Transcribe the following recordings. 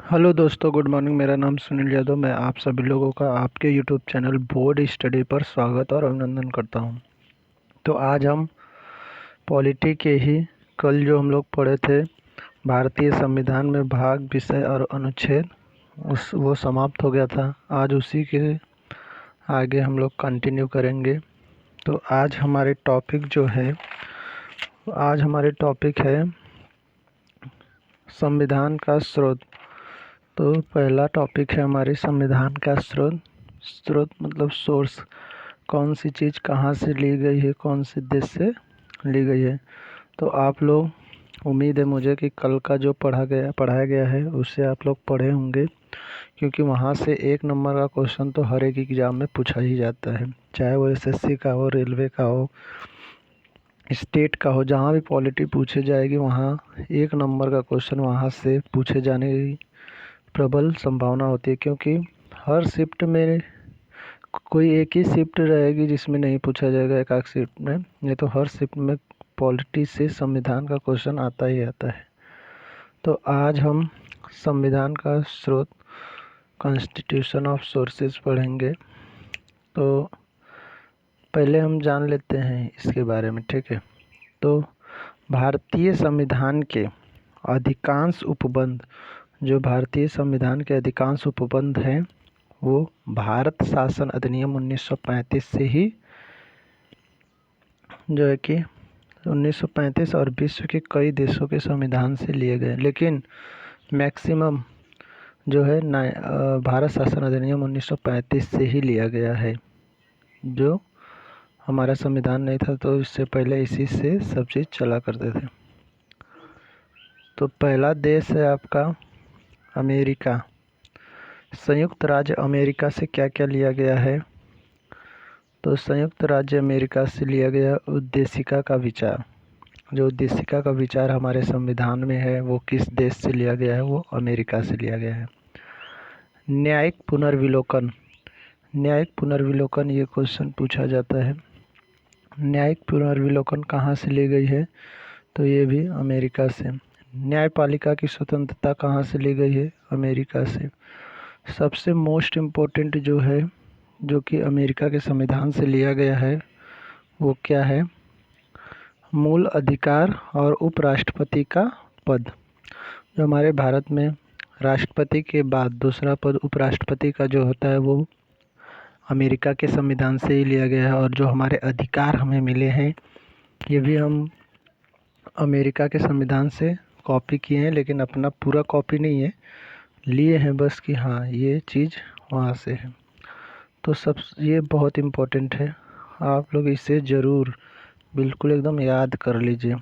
Hello दोस्तों, good morning. मेरा नाम सुनील यादव। मैं आप सभी लोगों का आपके यूट्यूब चैनल बोर्ड स्टडी पर स्वागत और अभिनंदन करता हूं। तो आज हम पॉलिटी के ही कल जो हम लोग पढ़े थे भारतीय संविधान में भाग, विषय और अनुच्छेद, वो समाप्त हो गया था। आज उसी के आगे हम लोग कंटिन्यू करेंगे। तो आज हमारे टॉपिक है संविधान का स्रोत। तो पहला टॉपिक है हमारे संविधान का स्रोत। स्रोत मतलब सोर्स, कौन सी चीज़ कहाँ से ली गई है, कौन से देश से ली गई है। तो आप लोग, उम्मीद है मुझे कि कल का जो पढ़ाया गया है उससे आप लोग पढ़े होंगे, क्योंकि वहाँ से 1 नंबर का क्वेश्चन तो हर एक एग्ज़ाम में पूछा ही जाता है, चाहे वो एसएससी का हो, रेलवे का हो, स्टेट का हो। जहाँ भी पॉलिटी पूछे जाएगी वहाँ 1 नंबर का क्वेश्चन वहाँ से पूछे जाने की प्रबल संभावना होती है, क्योंकि हर शिफ्ट में कोई एक ही शिफ्ट रहेगी जिसमें नहीं पूछा जाएगा एक आध शिफ्ट में, नहीं तो हर शिफ्ट में पॉलिटी से संविधान का क्वेश्चन आता ही आता है। तो आज हम संविधान का स्रोत, कॉन्स्टिट्यूशन ऑफ सोर्सेज पढ़ेंगे। तो पहले हम जान लेते हैं इसके बारे में, ठीक है। तो भारतीय संविधान के अधिकांश उपबंध, जो भारतीय संविधान के अधिकांश उपबंध हैं, वो भारत शासन अधिनियम 1935 से ही, जो है कि 1935 और विश्व के कई देशों के संविधान से लिए गए, लेकिन मैक्सिमम जो है भारत शासन अधिनियम 1935 से ही लिया गया है। जो हमारा संविधान नहीं था तो इससे पहले इसी से सब चीज़ चला करते थे। तो पहला देश है आपका अमेरिका। संयुक्त राज्य अमेरिका से क्या क्या लिया गया है? तो संयुक्त राज्य अमेरिका से लिया गया उद्देशिका का विचार। जो उद्देशिका का विचार हमारे संविधान में है वो किस देश से लिया गया है? वो अमेरिका से लिया गया है। न्यायिक पुनर्विलोकन, न्यायिक पुनर्विलोकन ये क्वेश्चन पूछा जाता है। न्यायिक पुनर्विलोकन कहाँ से ली गई है? तो ये भी अमेरिका से। न्यायपालिका की स्वतंत्रता कहाँ से ली गई है? अमेरिका से। सबसे मोस्ट इम्पोर्टेंट जो है, जो कि अमेरिका के संविधान से लिया गया है, वो क्या है? मूल अधिकार और उपराष्ट्रपति का पद। जो हमारे भारत में राष्ट्रपति के बाद दूसरा पद उपराष्ट्रपति का जो होता है वो अमेरिका के संविधान से ही लिया गया है। और जो हमारे अधिकार हमें मिले हैं ये भी हम अमेरिका के संविधान से कॉपी किए हैं, लेकिन अपना पूरा कॉपी नहीं है, लिए हैं बस कि हाँ ये चीज़ वहाँ से है। तो ये बहुत इम्पोर्टेंट है, आप लोग इसे ज़रूर बिल्कुल एकदम याद कर लीजिए,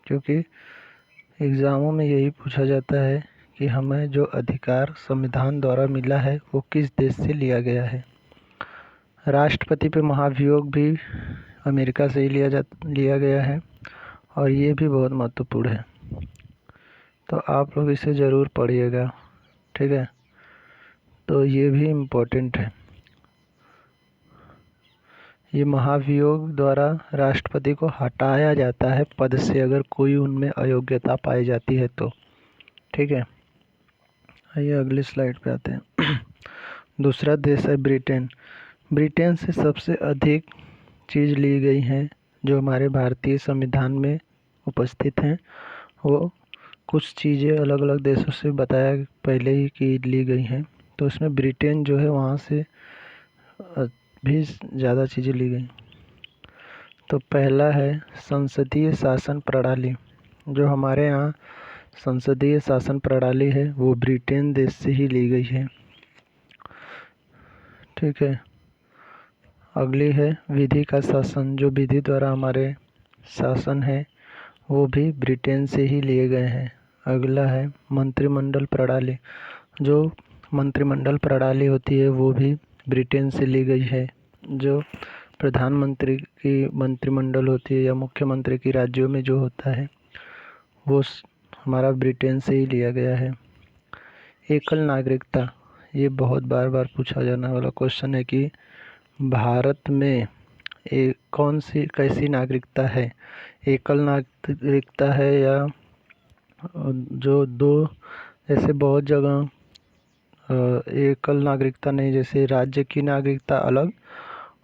क्योंकि एग्ज़ामों में यही पूछा जाता है कि हमें जो अधिकार संविधान द्वारा मिला है वो किस देश से लिया गया है। राष्ट्रपति पे महाभियोग भी अमेरिका से ही लिया गया है, और ये भी बहुत महत्वपूर्ण है। तो आप लोग इसे ज़रूर पढ़िएगा, ठीक है। तो ये भी इम्पोर्टेंट है। ये महाभियोग द्वारा राष्ट्रपति को हटाया जाता है पद से अगर कोई उनमें अयोग्यता पाई जाती है तो, ठीक है। आइए अगली स्लाइड पे आते हैं। दूसरा देश है ब्रिटेन। ब्रिटेन से सबसे अधिक चीज़ ली गई हैं जो हमारे भारतीय संविधान में उपस्थित हैं। वो कुछ चीज़ें अलग अलग देशों से बताया पहले ही कि ली गई हैं, तो इसमें ब्रिटेन जो है वहाँ से भी ज़्यादा चीज़ें ली गई। तो पहला है संसदीय शासन प्रणाली। जो हमारे यहाँ संसदीय शासन प्रणाली है वो ब्रिटेन देश से ही ली गई है, ठीक है। अगली है विधि का शासन। जो विधि द्वारा हमारे शासन है वो भी ब्रिटेन से ही लिए गए हैं। अगला है मंत्रिमंडल प्रणाली। जो मंत्रिमंडल प्रणाली होती है वो भी ब्रिटेन से ली गई है। जो प्रधानमंत्री की मंत्रिमंडल होती है या मुख्यमंत्री की राज्यों में जो होता है वो हमारा ब्रिटेन से ही लिया गया है। एकल नागरिकता, ये बहुत बार बार पूछा जाने वाला क्वेश्चन है कि भारत में कौन सी कैसी नागरिकता है? एकल नागरिकता है या जो दो, जैसे बहुत जगह एकल नागरिकता नहीं, जैसे राज्य की नागरिकता अलग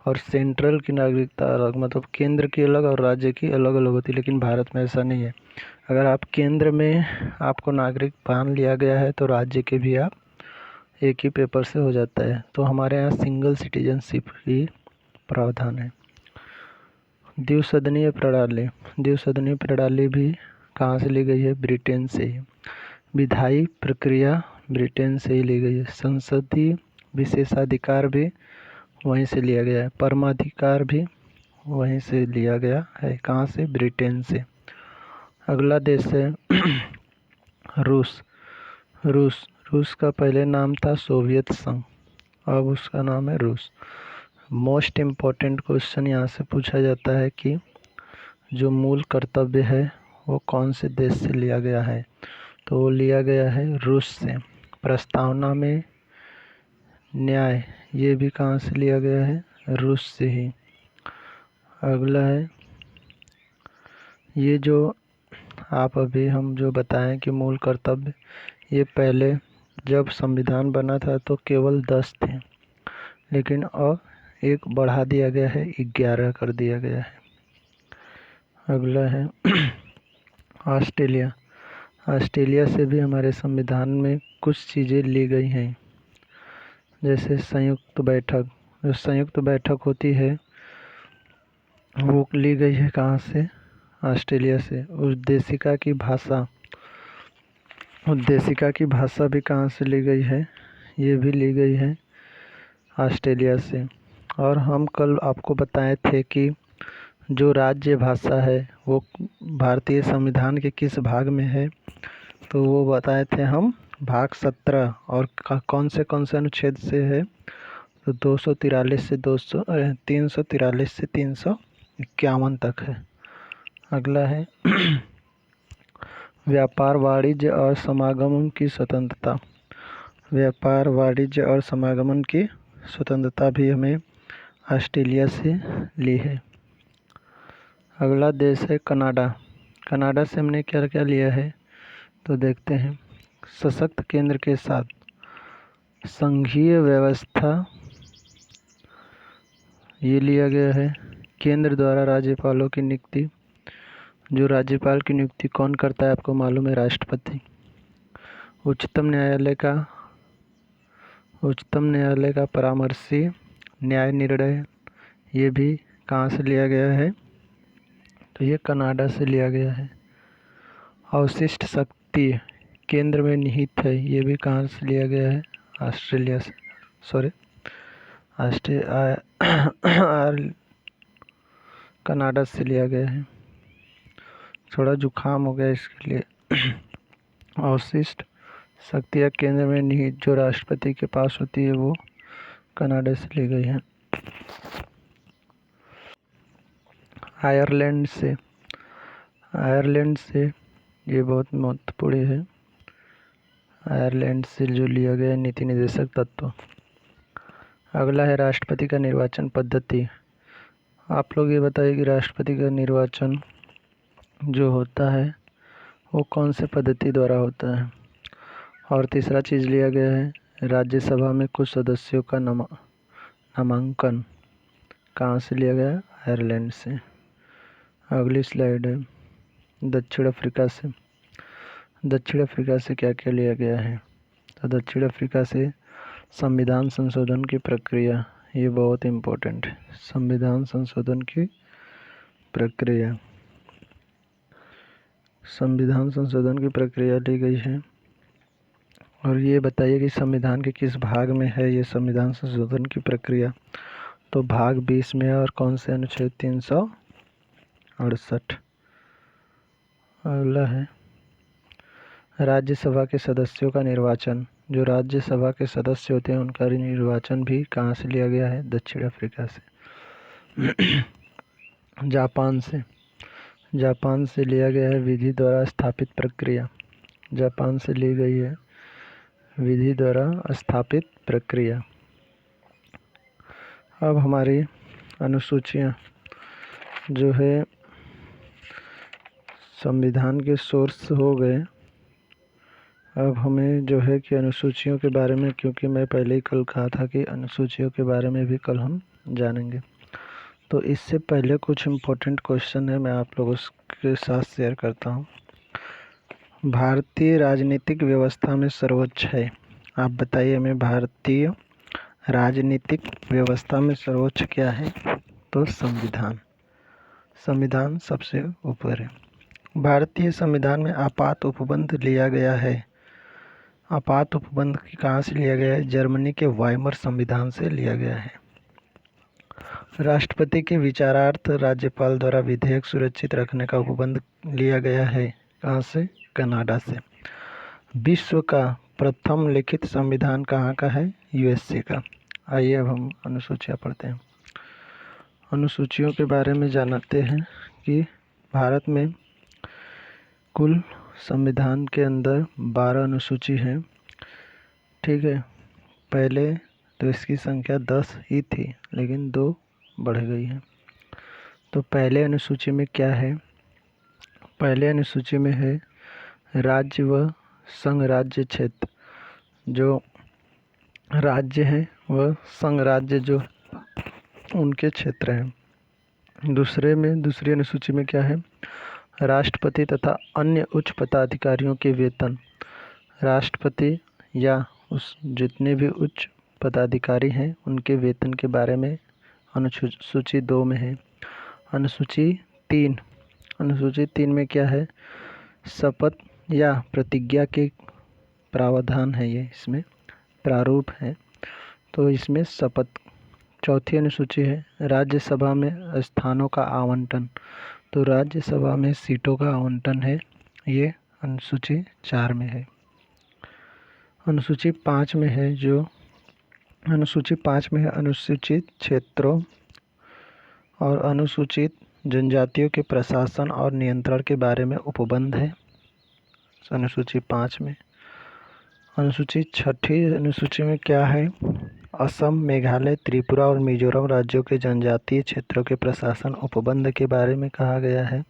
और सेंट्रल की नागरिकता अलग, मतलब केंद्र की अलग और राज्य की अलग अलग होती है, लेकिन भारत में ऐसा नहीं है। अगर आप केंद्र में आपको नागरिक मान लिया गया है तो राज्य के भी आप एक ही पेपर से हो जाता है। तो हमारे यहाँ सिंगल सिटीजनशिप की प्रावधान है। द्विसदनीय प्रणाली, द्विसदनीय प्रणाली भी कहाँ से ली गई है? ब्रिटेन से ही। विधायी प्रक्रिया ब्रिटेन से ही ली गई है। संसदीय विशेषाधिकार भी वहीं से लिया गया है। परमाधिकार भी वहीं से लिया गया है। कहाँ से? ब्रिटेन से। अगला देश है रूस। रूस का पहले नाम था सोवियत संघ, अब उसका नाम है रूस। मोस्ट इम्पोर्टेंट क्वेश्चन यहाँ से पूछा जाता है कि जो मूल कर्तव्य है वो कौन से देश से लिया गया है? तो वो लिया गया है रूस से। प्रस्तावना में न्याय, ये भी कहाँ से लिया गया है? रूस से ही। अगला है ये जो आप अभी हम जो बताएं कि मूल कर्तव्य, ये पहले जब संविधान बना था तो केवल 10 थे, लेकिन अब एक बढ़ा दिया गया है, 11 कर दिया गया है। अगला है ऑस्ट्रेलिया। ऑस्ट्रेलिया से भी हमारे संविधान में कुछ चीज़ें ली गई हैं, जैसे संयुक्त बैठक। जो संयुक्त बैठक होती है वो ली गई है कहाँ से? ऑस्ट्रेलिया से। उद्देशिका की भाषा, उद्देशिका की भाषा भी कहाँ से ली गई है? ये भी ली गई है ऑस्ट्रेलिया से। और हम कल आपको बताए थे कि जो राज्य भाषा है वो भारतीय संविधान के किस भाग में है? तो वो बताए थे हम भाग 17 और कौन से अनुच्छेद से है? तो 243 से 343 से 351 तक है। अगला है व्यापार, वाणिज्य और समागमन की स्वतंत्रता। व्यापार, वाणिज्य और समागमन की स्वतंत्रता भी हमें ऑस्ट्रेलिया से ली है। अगला देश है कनाडा। कनाडा से हमने क्या क्या लिया है? तो देखते हैं। सशक्त केंद्र के साथ संघीय व्यवस्था, ये लिया गया है। केंद्र द्वारा राज्यपालों की नियुक्ति। जो राज्यपाल की नियुक्ति कौन करता है आपको मालूम है? राष्ट्रपति। उच्चतम न्यायालय का परामर्शी न्याय निर्णय, ये भी कहाँ से लिया गया है? तो ये कनाडा से लिया गया है। अवशिष्ट शक्ति केंद्र में निहित है, ये भी कहाँ से लिया गया है? ऑस्ट्रेलिया से, सॉरी कनाडा से लिया गया है। थोड़ा जुकाम हो गया इसके लिए। अवशिष्ट शक्तियाँ केंद्र में निहित जो राष्ट्रपति के पास होती है वो कनाडा से ली गई है। आयरलैंड से ये बहुत महत्वपूर्ण है। आयरलैंड से जो लिया गया नीति निर्देशक तत्व। अगला है राष्ट्रपति का निर्वाचन पद्धति। आप लोग ये बताइए कि राष्ट्रपति का निर्वाचन जो होता है वो कौन से पद्धति द्वारा होता है? और तीसरा चीज़ लिया गया है राज्यसभा में कुछ सदस्यों का नामांकन कहाँ से लिया गया है? आयरलैंड से। अगली स्लाइड है दक्षिण अफ्रीका से। दक्षिण अफ्रीका से क्या क्या लिया गया है? तो दक्षिण अफ्रीका से संविधान संशोधन की प्रक्रिया, ये बहुत इम्पोर्टेंट है। संविधान संशोधन की प्रक्रिया, संविधान संशोधन की प्रक्रिया ली गई है। और ये बताइए कि संविधान के किस भाग में है ये संविधान संशोधन की प्रक्रिया? तो भाग 20 में है। और कौन से अनुच्छेद? 368। अगला है राज्यसभा के सदस्यों का निर्वाचन। जो राज्यसभा के सदस्य होते हैं उनका निर्वाचन भी कहाँ से लिया गया है? दक्षिण अफ्रीका से। जापान से लिया गया है विधि द्वारा स्थापित प्रक्रिया। जापान से ली गई है विधि द्वारा स्थापित प्रक्रिया। अब हमारी अनुसूचियाँ जो है संविधान के सोर्स हो गए। अब हमें जो है कि अनुसूचियों के बारे में, क्योंकि मैं पहले ही कल कहा था कि अनुसूचियों के बारे में भी कल हम जानेंगे, तो इससे पहले कुछ इम्पोर्टेंट क्वेश्चन है मैं आप लोगों के साथ शेयर करता हूँ। भारतीय राजनीतिक व्यवस्था में सर्वोच्च है, आप बताइए हमें, भारतीय राजनीतिक व्यवस्था में सर्वोच्च क्या है? तो संविधान। संविधान सबसे ऊपर है। भारतीय संविधान में आपात उपबंध लिया गया है। आपात उपबंध कहाँ से लिया गया है? जर्मनी के वाइमर संविधान से लिया गया है। राष्ट्रपति के विचारार्थ राज्यपाल द्वारा विधेयक सुरक्षित रखने का उपबंध लिया गया है। कहाँ से? कनाडा से। विश्व का प्रथम लिखित संविधान कहाँ का है? यूएसए का। आइए अब हम अनुसूचियाँ पढ़ते हैं। अनुसूचियों के बारे में जानते हैं कि भारत में कुल संविधान के अंदर 12 अनुसूची हैं। ठीक है, पहले तो इसकी संख्या 10 ही थी, लेकिन 2 बढ़ गई है। तो पहले अनुसूची में क्या है? पहले अनुसूची में है राज्य व संघ राज्य क्षेत्र। जो राज्य हैं वह संघ राज्य जो उनके क्षेत्र हैं। दूसरी अनुसूची में क्या है? राष्ट्रपति तथा अन्य उच्च पदाधिकारियों के वेतन। राष्ट्रपति या उस जितने भी उच्च पदाधिकारी हैं उनके वेतन के बारे में अनुसूची 2 में है। अनुसूची 3 में क्या है? शपथ या प्रतिज्ञा के प्रावधान है, ये इसमें प्रारूप है, तो इसमें शपथ। चौथी अनुसूची है राज्यसभा में स्थानों का आवंटन। तो राज्यसभा में सीटों का आवंटन है, ये अनुसूची 4 में है। अनुसूची 5 में है अनुसूचित क्षेत्रों और अनुसूचित जनजातियों के प्रशासन और नियंत्रण के बारे में उपबंध है, अनुसूची 5 में। अनुसूची 6ठी अनुसूची में क्या है? असम, मेघालय, त्रिपुरा और मिजोरम राज्यों के जनजातीय क्षेत्रों के प्रशासन उपबंध के बारे में कहा गया है।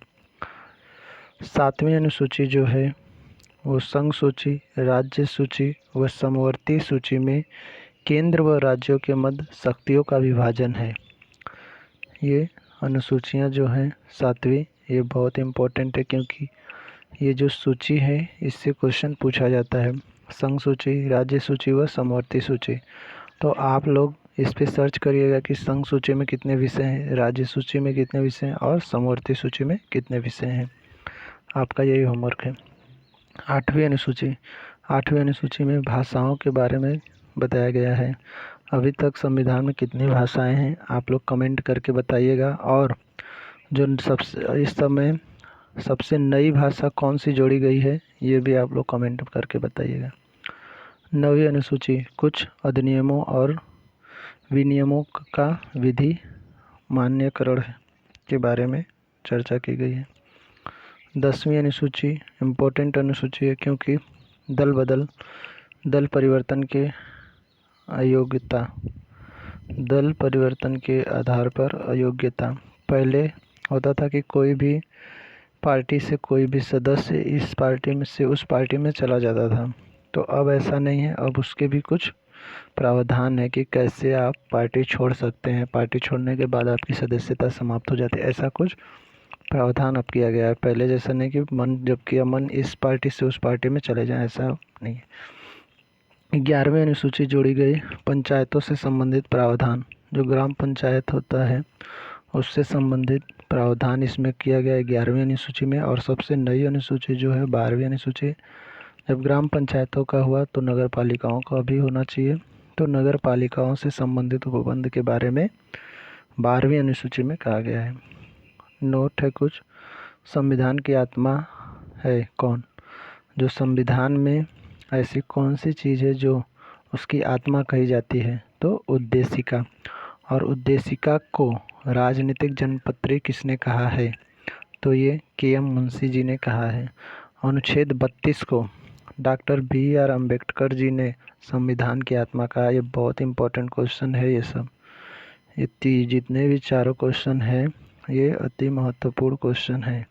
7वीं अनुसूची जो है वो संघ सूची, राज्य सूची व समवर्ती सूची में केंद्र व राज्यों के मध्य शक्तियों का विभाजन है। ये अनुसूचियाँ जो हैं 7वीं, ये बहुत इम्पोर्टेंट है, क्योंकि ये जो सूची है इससे क्वेश्चन पूछा जाता है। संघ सूची, राज्य सूची व समवर्ती सूची। तो आप लोग इस पे सर्च करिएगा कि संघ सूची में कितने विषय हैं, राज्य सूची में कितने विषय हैं और समवर्ती सूची में कितने विषय हैं। आपका यही होमवर्क है। 8वीं अनुसूची में भाषाओं के बारे में बताया गया है। अभी तक संविधान में कितनी भाषाएं हैं आप लोग कमेंट करके बताइएगा, और जो इस समय सबसे नई भाषा कौन सी जोड़ी गई है ये भी आप लोग कमेंट करके बताइएगा। 9वीं अनुसूची कुछ अधिनियमों और विनियमों का विधि मान्यकरण के बारे में चर्चा की गई है। 10वीं अनुसूची इम्पोर्टेंट अनुसूची है, क्योंकि दल परिवर्तन के आधार पर अयोग्यता। पहले होता था कि कोई भी पार्टी से कोई भी सदस्य इस पार्टी में से उस पार्टी में चला जाता था, तो अब ऐसा नहीं है। अब उसके भी कुछ प्रावधान है कि कैसे आप पार्टी छोड़ सकते हैं, पार्टी छोड़ने के बाद आपकी सदस्यता समाप्त हो जाती है, ऐसा कुछ प्रावधान अब किया गया है। पहले जैसा नहीं कि मन इस पार्टी से उस पार्टी में चले जाएं, ऐसा नहीं है। 11वीं अनुसूची जोड़ी गई पंचायतों से संबंधित प्रावधान। जो ग्राम पंचायत होता है उससे संबंधित प्रावधान इसमें किया गया है 11वीं अनुसूची में। और सबसे नई अनुसूची जो है 12वीं अनुसूची। जब ग्राम पंचायतों का हुआ तो नगर पालिकाओं का भी होना चाहिए, तो नगर पालिकाओं से संबंधित उपबंध के बारे में 12वीं अनुसूची में कहा गया है। नोट है कुछ, संविधान की आत्मा है कौन? जो संविधान में ऐसी कौन सी चीज़ है जो उसकी आत्मा कही जाती है? तो उद्देशिका। और उद्देशिका को राजनीतिक जनपत्री किसने कहा है? तो ये के.एम. मुंशी जी ने कहा है। अनुच्छेद 32 को डॉक्टर बी.आर. अम्बेडकर जी ने संविधान की आत्मा कहा। ये बहुत इम्पोर्टेंट क्वेश्चन है। ये सब जितने भी चारों क्वेश्चन हैं ये अति महत्वपूर्ण क्वेश्चन है।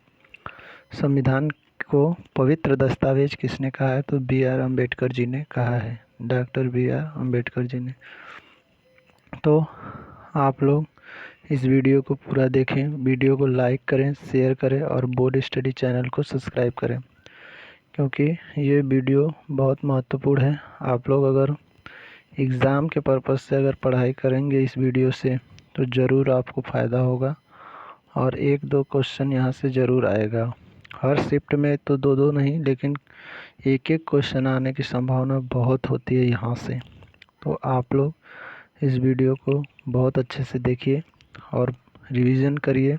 संविधान को पवित्र दस्तावेज किसने कहा है? तो बी आर अम्बेडकर जी ने कहा है, doctor B are Ambedkar ji ने। तो आप लोग इस वीडियो को पूरा देखें, वीडियो को लाइक करें, शेयर करें और बोर्ड स्टडी चैनल को सब्सक्राइब करें, क्योंकि ये वीडियो बहुत महत्वपूर्ण है। आप लोग अगर एग्ज़ाम के पर्पज़ से अगर पढ़ाई करेंगे इस वीडियो से तो ज़रूर आपको फ़ायदा होगा और 1-2 क्वेश्चन यहाँ से ज़रूर आएगा। हर शिफ्ट में तो 2-2 नहीं, लेकिन 1-1 क्वेश्चन आने की संभावना बहुत होती है यहाँ से। तो आप लोग इस वीडियो को बहुत अच्छे से देखिए और रिवीजन करिए,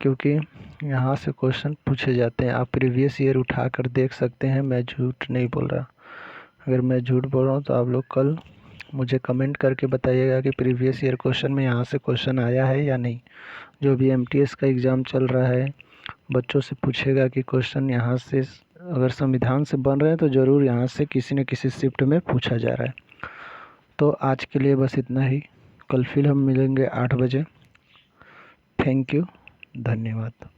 क्योंकि यहाँ से क्वेश्चन पूछे जाते हैं। आप प्रीवियस ईयर उठा कर देख सकते हैं, मैं झूठ नहीं बोल रहा। अगर मैं झूठ बोल रहा हूँ तो आप लोग कल मुझे कमेंट करके बताइएगा कि प्रीवियस ईयर क्वेश्चन में यहाँ से क्वेश्चन आया है या नहीं। जो भी एमटीएस का एग्ज़ाम चल रहा है, बच्चों से पूछेगा कि क्वेश्चन यहाँ से अगर संविधान से बन रहे हैं तो ज़रूर यहाँ से किसी न किसी शिफ्ट में पूछा जा रहा है। तो आज के लिए बस इतना ही। कल फिर हम मिलेंगे 8 बजे। थैंक यू, धन्यवाद।